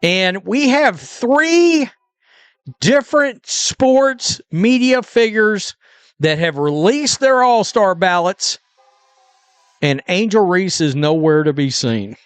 And we have 3 different sports media figures that have released their all-star ballots, and Angel Reese is nowhere to be seen.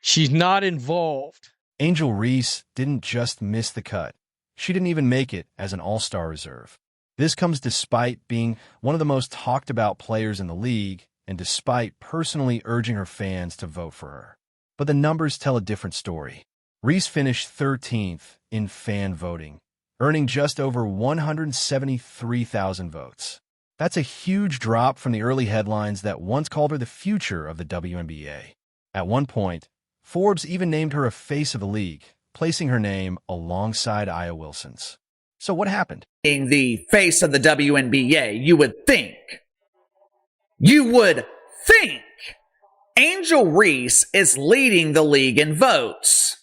She's not involved. Angel Reese didn't just miss the cut. She didn't even make it as an all-star reserve. This comes despite being one of the most talked about players in the league and despite personally urging her fans to vote for her. But the numbers tell a different story. Reese finished 13th in fan voting, earning just over 173,000 votes. That's a huge drop from the early headlines that once called her the future of the WNBA. At one point, Forbes even named her a face of the league, placing her name alongside Aya Wilson's. So what happened? Being the face of the WNBA, you would think Angel Reese is leading the league in votes.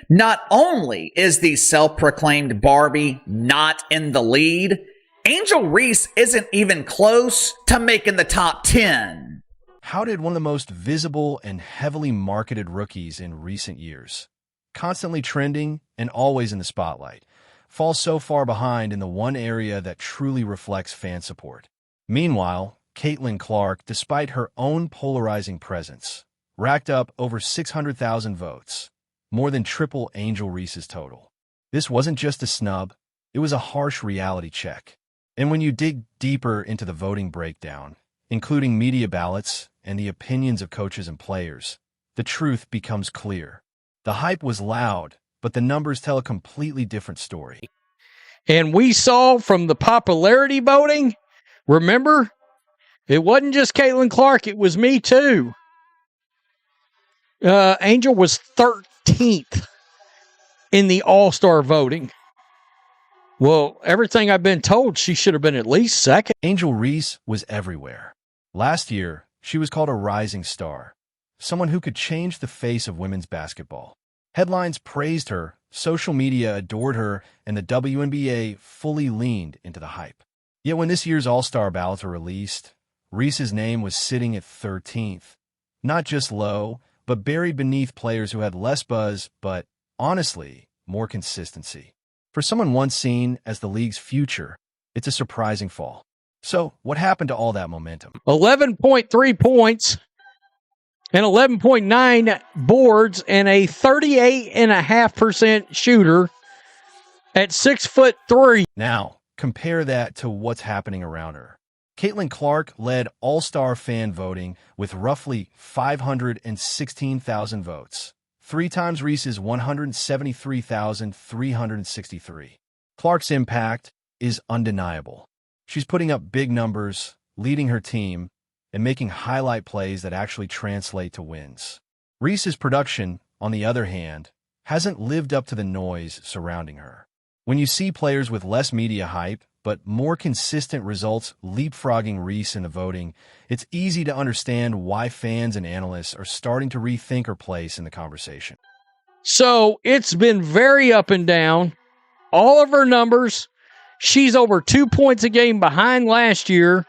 Not only is the self-proclaimed Barbie not in the lead, Angel Reese isn't even close to making the top 10. How did one of the most visible and heavily marketed rookies in recent years, constantly trending and always in the spotlight, fall so far behind in the one area that truly reflects fan support? Meanwhile, Caitlin Clark, despite her own polarizing presence, racked up over 600,000 votes, more than triple Angel Reese's total. This wasn't just a snub, it was a harsh reality check. And when you dig deeper into the voting breakdown, including media ballots and the opinions of coaches and players, the truth becomes clear. The hype was loud, but the numbers tell a completely different story. And we saw from the popularity voting, remember, it wasn't just Caitlin Clark, it was me too. Angel was 13th in the all-star voting. Well, everything I've been told, she should have been at least second. Angel Reese was everywhere. Last year, she was called a rising star, someone who could change the face of women's basketball. Headlines praised her, social media adored her, and the WNBA fully leaned into the hype. Yet when this year's all-star ballots were released, Reese's name was sitting at 13th. Not just low, but buried beneath players who had less buzz, but, honestly, more consistency. For someone once seen as the league's future, it's a surprising fall. So, what happened to all that momentum? 11.3 points and 11.9 boards and a 38.5% shooter at 6'3". Now, compare that to what's happening around her. Caitlin Clark led all-star fan voting with roughly 516,000 votes, 3 times Reese's 173,363. Clark's impact is undeniable. She's putting up big numbers, leading her team, and making highlight plays that actually translate to wins. Reese's production, on the other hand, hasn't lived up to the noise surrounding her. When you see players with less media hype, but more consistent results leapfrogging Reese in the voting, it's easy to understand why fans and analysts are starting to rethink her place in the conversation. So it's been very up and down. All of her numbers, she's over 2 points a game behind last year,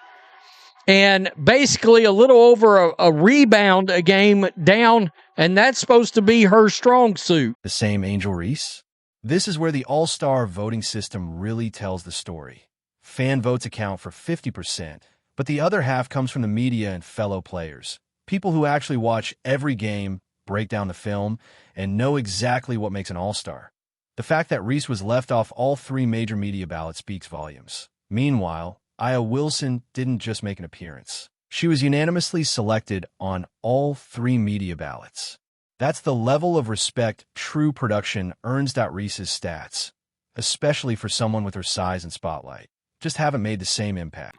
and basically a little over a rebound a game down, and that's supposed to be her strong suit. The same Angel Reese? This is where the all-star voting system really tells the story. Fan votes account for 50%, but the other half comes from the media and fellow players, people who actually watch every game, break down the film, and know exactly what makes an all-star. The fact that Reese was left off all 3 major media ballots speaks volumes. Meanwhile, Aya Wilson didn't just make an appearance. She was unanimously selected on all 3 media ballots. That's the level of respect true production earns. Reese's stats, especially for someone with her size and spotlight, just haven't made the same impact.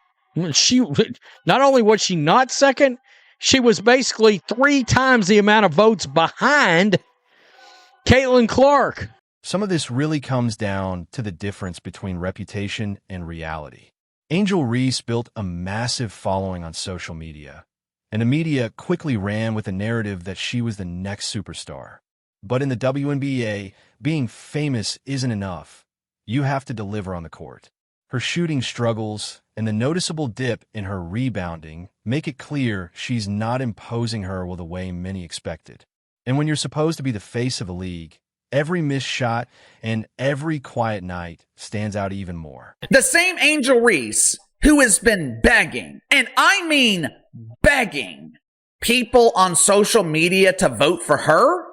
She not only was she not second, she was basically 3 times the amount of votes behind Caitlin Clark. Some of this really comes down to the difference between reputation and reality. Angel Reese built a massive following on social media, and the media quickly ran with a narrative that she was the next superstar. But in the WNBA, being famous isn't enough. You have to deliver on the court. Her shooting struggles and the noticeable dip in her rebounding make it clear she's not imposing her the way many expected. And when you're supposed to be the face of a league, every missed shot and every quiet night stands out even more. The same Angel Reese who has been begging, and I mean begging, people on social media to vote for her.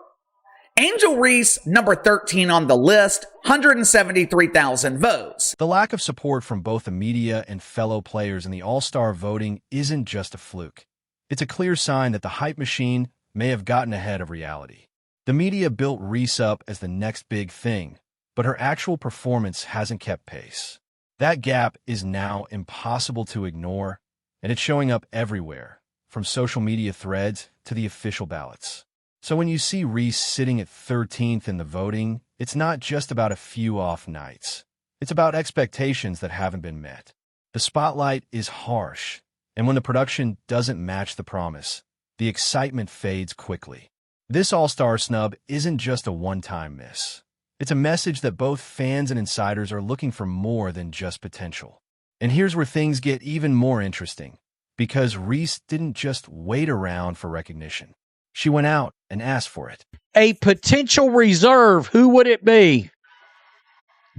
Angel Reese, number 13 on the list, 173,000 votes. The lack of support from both the media and fellow players in the All-Star voting isn't just a fluke. It's a clear sign that the hype machine may have gotten ahead of reality. The media built Reese up as the next big thing, but her actual performance hasn't kept pace. That gap is now impossible to ignore, and it's showing up everywhere, from social media threads to the official ballots. So when you see Reese sitting at 13th in the voting, it's not just about a few off nights. It's about expectations that haven't been met. The spotlight is harsh, and when the production doesn't match the promise, the excitement fades quickly. This All-Star snub isn't just a one-time miss. It's a message that both fans and insiders are looking for more than just potential. And here's where things get even more interesting, because Reese didn't just wait around for recognition. She went out and asked for it. A potential reserve, who would it be?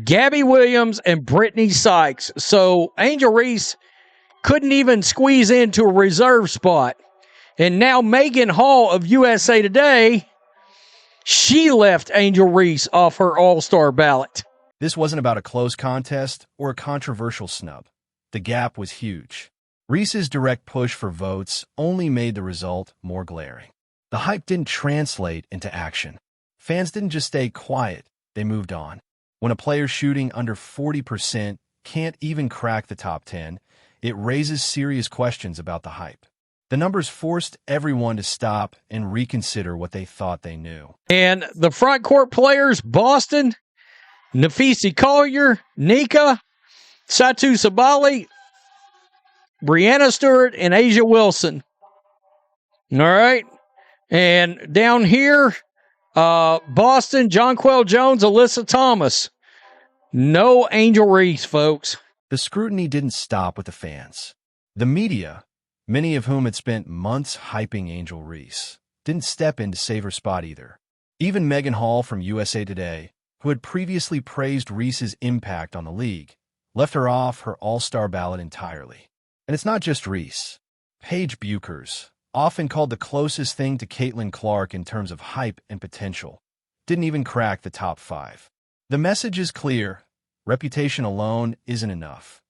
Gabby Williams and Brittany Sykes. So Angel Reese couldn't even squeeze into a reserve spot. And now Megan Hall of USA Today, she left Angel Reese off her All-Star ballot. This wasn't about a close contest or a controversial snub. The gap was huge. Reese's direct push for votes only made the result more glaring. The hype didn't translate into action. Fans didn't just stay quiet, they moved on. When a player shooting under 40% can't even crack the top 10, it raises serious questions about the hype. The numbers forced everyone to stop and reconsider what they thought they knew. And the front court players, Boston, Nafisi Collier, Nika, Satu Sabali, Brianna Stewart, and Asia Wilson. All right. And down here, Boston, Jonquel Jones, Alyssa Thomas. No Angel Reese, folks. The scrutiny didn't stop with the fans. The media, many of whom had spent months hyping Angel Reese, didn't step in to save her spot either. Even Megan Hall from USA Today, who had previously praised Reese's impact on the league, left her off her All-Star ballot entirely. And it's not just Reese. Paige Buchers, often called the closest thing to Caitlin Clark in terms of hype and potential, didn't even crack the top 5. The message is clear. Reputation alone isn't enough.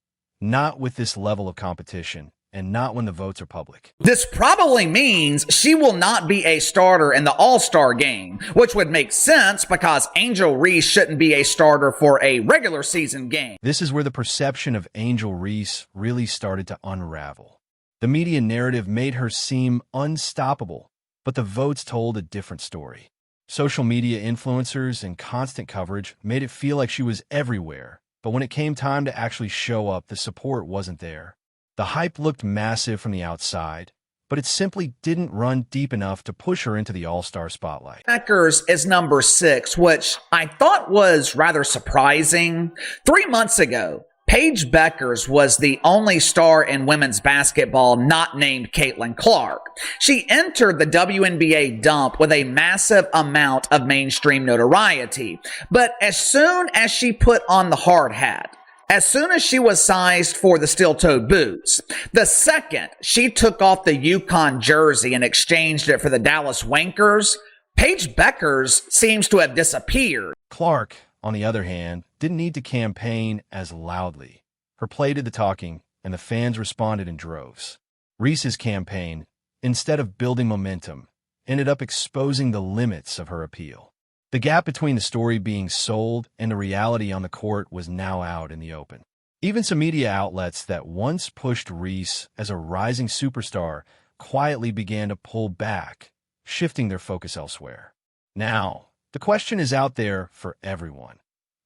Not with this level of competition, and not when the votes are public. This probably means she will not be a starter in the All-Star game, which would make sense because Angel Reese shouldn't be a starter for a regular season game. This is where the perception of Angel Reese really started to unravel. The media narrative made her seem unstoppable, but the votes told a different story. Social media influencers and constant coverage made it feel like she was everywhere, but when it came time to actually show up, the support wasn't there. The hype looked massive from the outside, but it simply didn't run deep enough to push her into the All-Star spotlight. Beckers is number 6, which I thought was rather surprising. 3 months ago, Paige Beckers was the only star in women's basketball not named Caitlin Clark. She entered the WNBA dump with a massive amount of mainstream notoriety. But as soon as she put on the hard hat, as soon as she was sized for the steel-toed boots, the second she took off the UConn jersey and exchanged it for the Dallas Wankers, Paige Beckers seems to have disappeared. Clark, on the other hand, didn't need to campaign as loudly. Her play did the talking, and the fans responded in droves. Reese's campaign, instead of building momentum, ended up exposing the limits of her appeal. The gap between the story being sold and the reality on the court was now out in the open. Even some media outlets that once pushed Reese as a rising superstar quietly began to pull back, shifting their focus elsewhere. Now, the question is out there for everyone.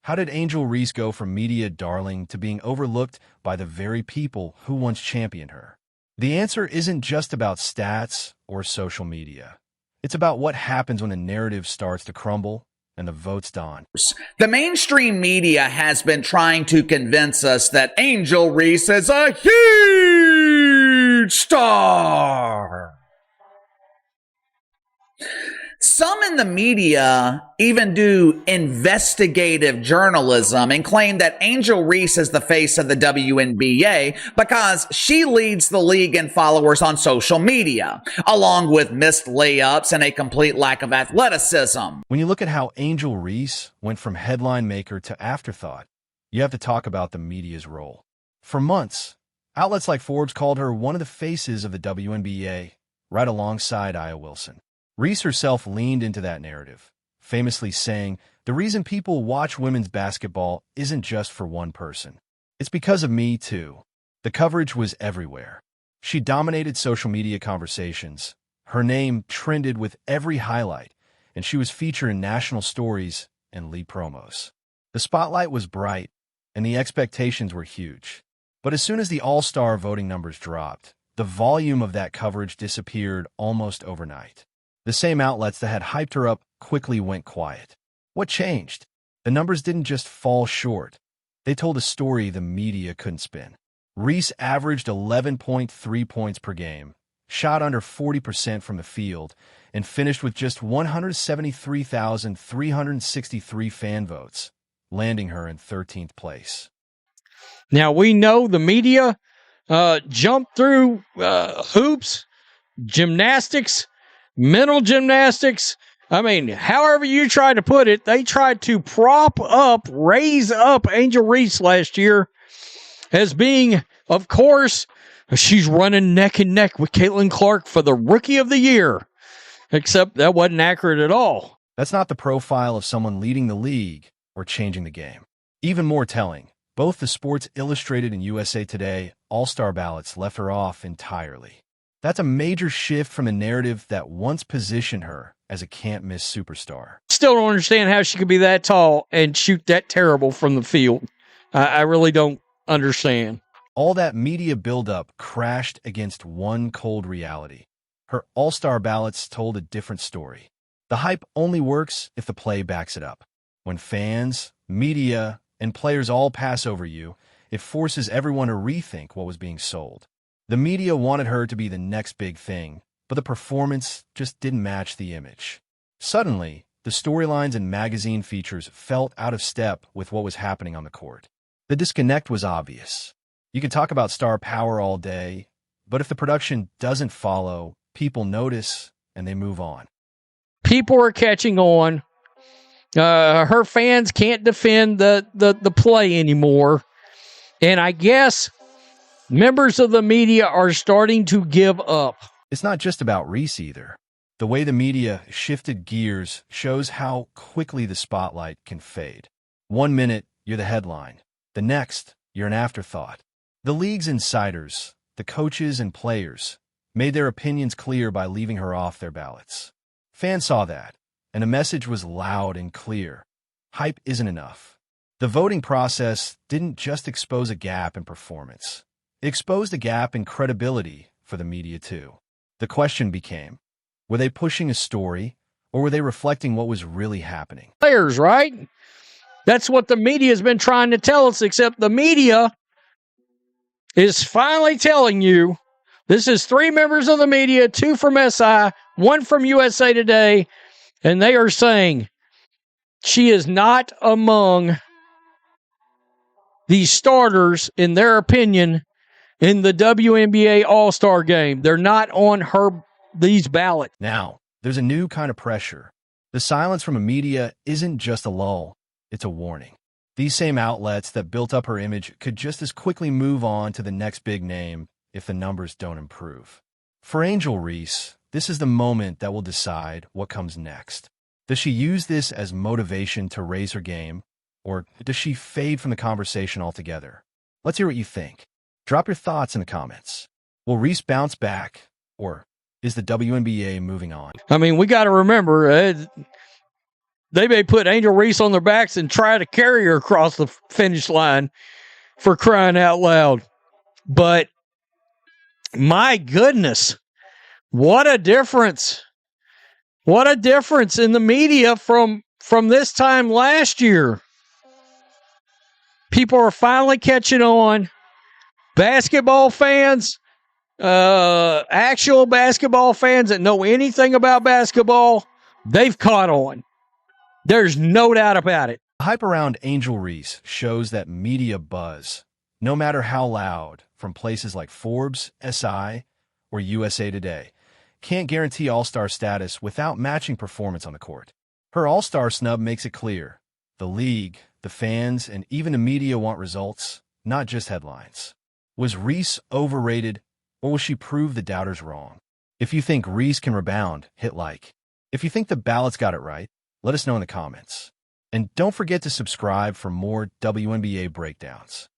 How did Angel Reese go from media darling to being overlooked by the very people who once championed her? The answer isn't just about stats or social media. It's about what happens when the narrative starts to crumble and the votes dawn. The mainstream media has been trying to convince us that Angel Reese is a huge star. Some in the media even do investigative journalism and claim that Angel Reese is the face of the WNBA because she leads the league in followers on social media, along with missed layups and a complete lack of athleticism. When you look at how Angel Reese went from headline maker to afterthought, you have to talk about the media's role. For months, outlets like Forbes called her one of the faces of the WNBA, right alongside Aya Wilson. Reese herself leaned into that narrative, famously saying, "The reason people watch women's basketball isn't just for one person. It's because of me, too." The coverage was everywhere. She dominated social media conversations. Her name trended with every highlight, and she was featured in national stories and league promos. The spotlight was bright, and the expectations were huge. But as soon as the All-Star voting numbers dropped, the volume of that coverage disappeared almost overnight. The same outlets that had hyped her up quickly went quiet. What changed? The numbers didn't just fall short. They told a story the media couldn't spin. Reese averaged 11.3 points per game, shot under 40% from the field, and finished with just 173,363 fan votes, landing her in 13th place. Now, we know the media jumped through hoops, gymnastics, mental gymnastics. I mean, however you try to put it, they tried to raise up Angel Reese last year as being, of course, she's running neck and neck with Caitlin Clark for the Rookie of the Year. Except that wasn't accurate at all. That's not the profile of someone leading the league or changing the game. Even more telling, both the Sports Illustrated and USA Today All-Star ballots left her off entirely. That's a major shift from a narrative that once positioned her as a can't-miss superstar. Still don't understand how she could be that tall and shoot that terrible from the field. I really don't understand. All that media buildup crashed against one cold reality. Her All-Star ballots told a different story. The hype only works if the play backs it up. When fans, media, and players all pass over you, it forces everyone to rethink what was being sold. The media wanted her to be the next big thing, but the performance just didn't match the image. Suddenly, the storylines and magazine features felt out of step with what was happening on the court. The disconnect was obvious. You can talk about star power all day, but if the production doesn't follow, people notice and they move on. People are catching on. Her fans can't defend the play anymore. And I guess members of the media are starting to give up. It's not just about Reese either. The way the media shifted gears shows how quickly the spotlight can fade. 1 minute, you're the headline. The next, you're an afterthought. The league's insiders, the coaches and players, made their opinions clear by leaving her off their ballots. Fans saw that, and the message was loud and clear. Hype isn't enough. The voting process didn't just expose a gap in performance. It exposed a gap in credibility for the media too. The question became, were they pushing a story, or were they reflecting what was really happening? Players, right? That's what the media has been trying to tell us, except the media is finally telling you, this is 3 members of the media, 2 from SI, 1 from USA Today, and they are saying she is not among the starters, in their opinion, in the WNBA All-Star game. They're not on these ballots. Now, there's a new kind of pressure. The silence from the media isn't just a lull, it's a warning. These same outlets that built up her image could just as quickly move on to the next big name if the numbers don't improve. For Angel Reese, this is the moment that will decide what comes next. Does she use this as motivation to raise her game, or does she fade from the conversation altogether? Let's hear what you think. Drop your thoughts in the comments. Will Reese bounce back, or is the WNBA moving on? I mean, we got to remember, they may put Angel Reese on their backs and try to carry her across the finish line, for crying out loud. But my goodness, what a difference. What a difference in the media from this time last year. People are finally catching on. Basketball fans, actual basketball fans that know anything about basketball, They've caught on. There's no doubt about it. The hype around Angel Reese shows that media buzz, no matter how loud, from places like Forbes, SI, or USA Today, can't guarantee all-star status without matching performance on the court. Her all-star snub makes it clear. The league, the fans, and even the media want results, not just headlines. Was Reese overrated, or will she prove the doubters wrong? If you think Reese can rebound, hit like. If you think the ballots got it right, let us know in the comments. And don't forget to subscribe for more WNBA breakdowns.